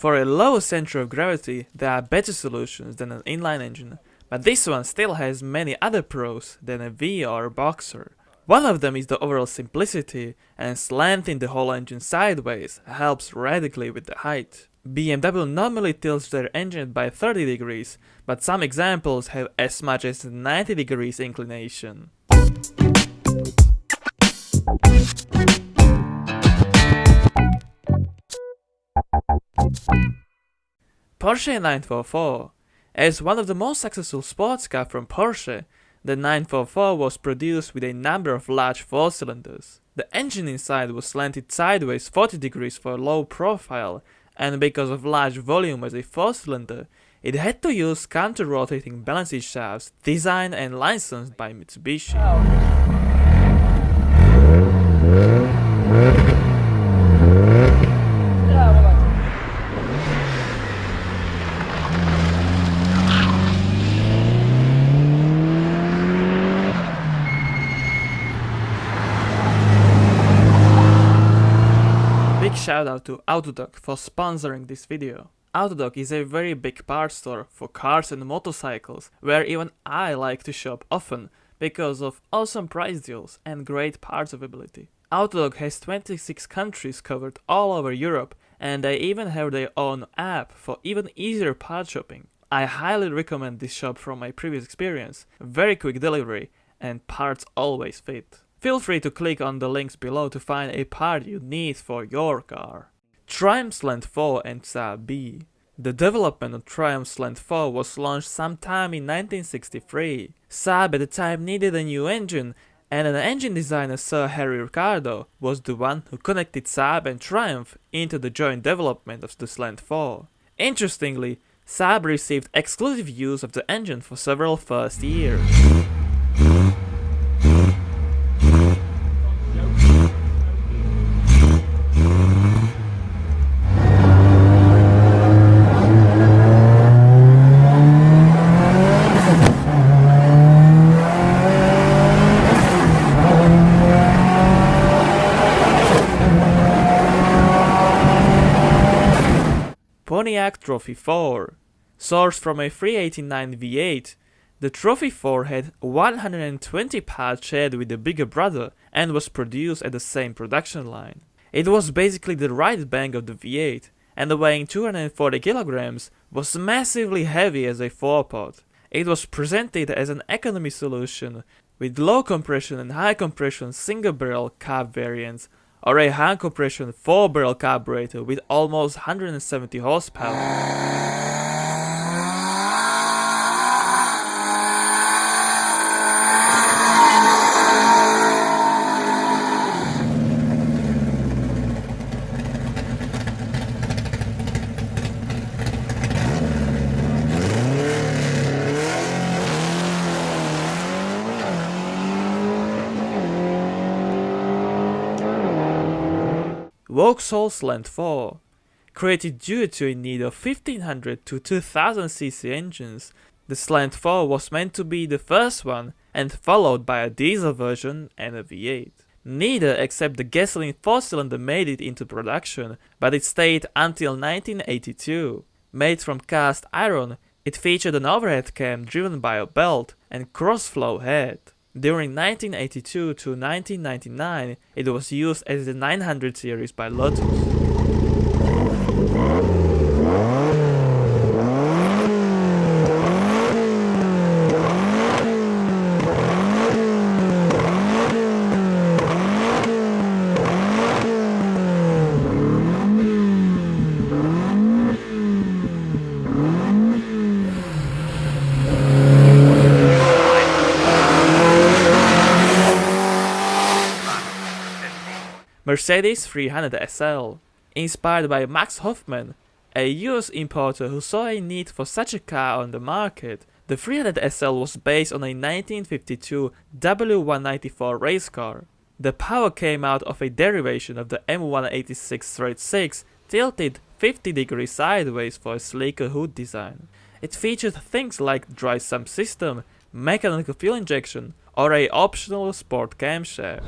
For a low center of gravity, there are better solutions than an inline engine, but this one still has many other pros than a V or a Boxer. One of them is the overall simplicity, and slanting the whole engine sideways helps radically with the height. BMW normally tilts their engine by 30 degrees, but some examples have as much as 90 degrees inclination. Porsche 944. As one of the most successful sports cars from Porsche, the 944 was produced with a number of large 4-cylinders. The engine inside was slanted sideways 40 degrees for a low profile, and because of large volume as a 4-cylinder, it had to use counter-rotating balancing shafts designed and licensed by Mitsubishi. Big shout out to Autodoc for sponsoring this video. Autodoc is a very big parts store for cars and motorcycles, where even I like to shop often because of awesome price deals and great parts availability. Autodoc has 26 countries covered all over Europe, and they even have their own app for even easier part shopping. I highly recommend this shop from my previous experience, very quick delivery, and parts always fit. Feel free to click on the links below to find a part you need for your car. Triumph Slant 4 and Saab B. The development of Triumph Slant 4 was launched sometime in 1963. Saab at the time needed a new engine, and an engine designer Sir Harry Ricardo was the one who connected Saab and Triumph into the joint development of the Slant 4. Interestingly, Saab received exclusive use of the engine for several first years. Pontiac Trophy 4. Sourced from a 389 V8, the Trophy 4 had 120 parts shared with the bigger brother and was produced at the same production line. It was basically the right bang of the V8, and weighing 240 kilograms, was massively heavy as a 4-pot. It was presented as an economy solution with low compression and high compression single barrel carb variants, or a high compression 4-barrel carburetor with almost 170 horsepower. Vauxhall Slant 4. Created due to a need of 1500 to 2000 cc engines, the Slant 4 was meant to be the first one and followed by a diesel version and a V8. Neither except the gasoline 4-cylinder made it into production, but it stayed until 1982. Made from cast iron, it featured an overhead cam driven by a belt and cross-flow head. During 1982 to 1999, it was used as the 900 series by Lotus. Mercedes 300 SL. Inspired by Max Hoffman, a US importer who saw a need for such a car on the market, the 300 SL was based on a 1952 W194 race car. The power came out of a derivation of the M186/6 tilted 50 degrees sideways for a sleeker hood design. It featured things like dry sump system, mechanical fuel injection, or a optional sport camshaft.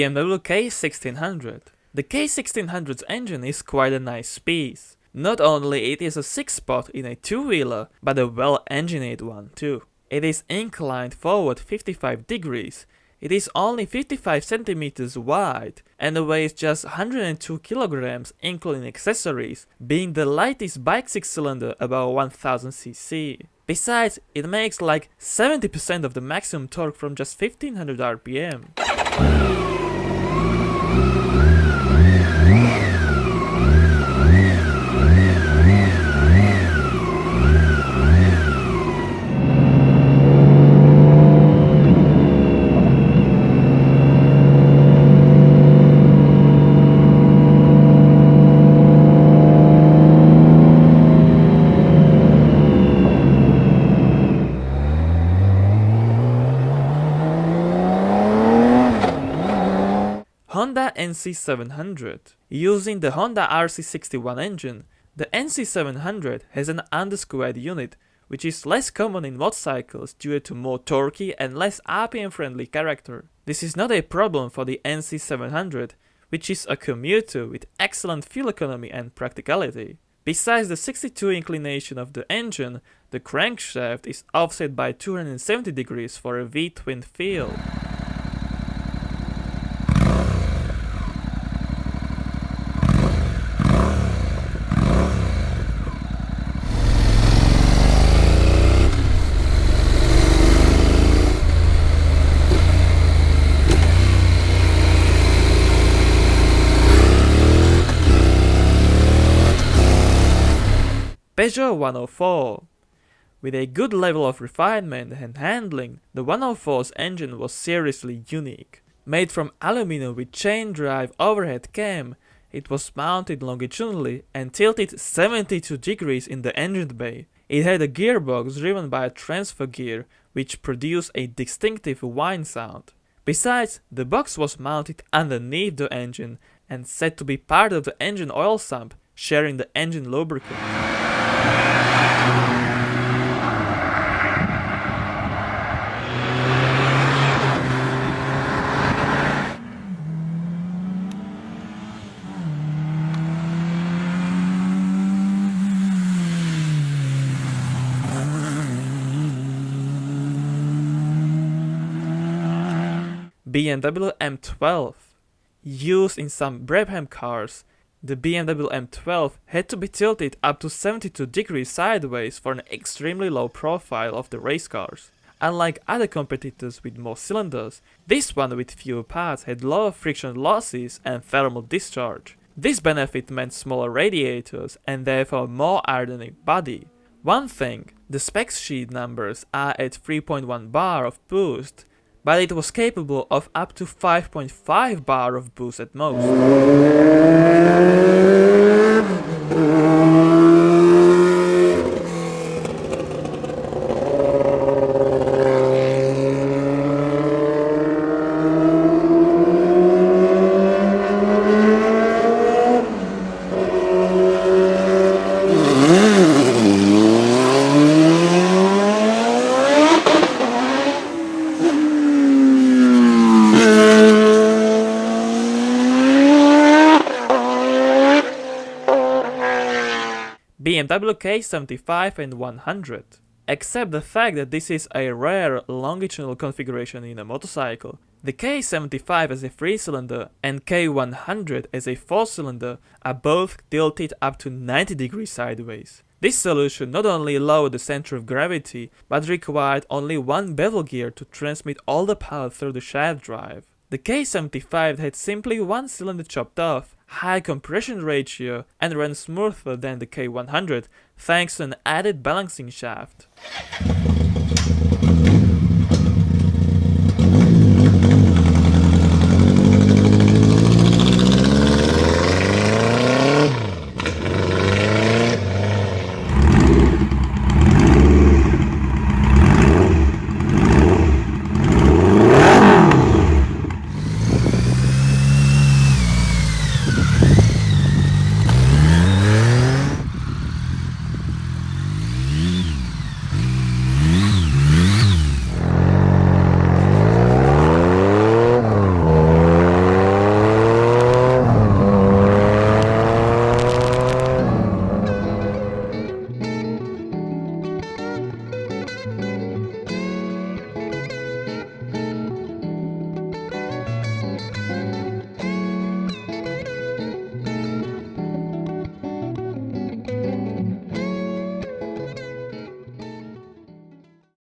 BMW K1600. The K1600's engine is quite a nice piece. Not only it is a 6-spot in a two-wheeler, but a well-engineered one too. It is inclined forward 55 degrees. It is only 55 centimeters wide and weighs just 102 kilograms including accessories, being the lightest bike 6-cylinder above 1000 cc. Besides, it makes like 70% of the maximum torque from just 1500 rpm. Honda NC700. Using the Honda RC61 engine, the NC700 has an undersquared unit, which is less common in motorcycles due to more torquey and less RPM-friendly character. This is not a problem for the NC700, which is a commuter with excellent fuel economy and practicality. Besides the 62 inclination of the engine, the crankshaft is offset by 270 degrees for a V-twin feel. Peugeot 104. With a good level of refinement and handling, the 104's engine was seriously unique. Made from aluminum with chain drive overhead cam, it was mounted longitudinally and tilted 72 degrees in the engine bay. It had a gearbox driven by a transfer gear, which produced a distinctive whine sound. Besides, the box was mounted underneath the engine and said to be part of the engine oil sump, sharing the engine lubricant. BMW M12. Used in some Brabham cars, the BMW M12 had to be tilted up to 72 degrees sideways for an extremely low profile of the race cars. Unlike other competitors with more cylinders, this one with fewer parts had lower friction losses and thermal discharge. This benefit meant smaller radiators and therefore more aerodynamic body. One thing, the spec sheet numbers are at 3.1 bar of boost, but it was capable of up to 5.5 bar of boost at most. BMW K75 and 100. Except the fact that this is a rare longitudinal configuration in a motorcycle, the K75 as a 3-cylinder and K100 as a 4-cylinder are both tilted up to 90 degrees sideways. This solution not only lowered the center of gravity, but required only one bevel gear to transmit all the power through the shaft drive. The K75 had simply one cylinder chopped off, high compression ratio, and ran smoother than the K100 thanks to an added balancing shaft.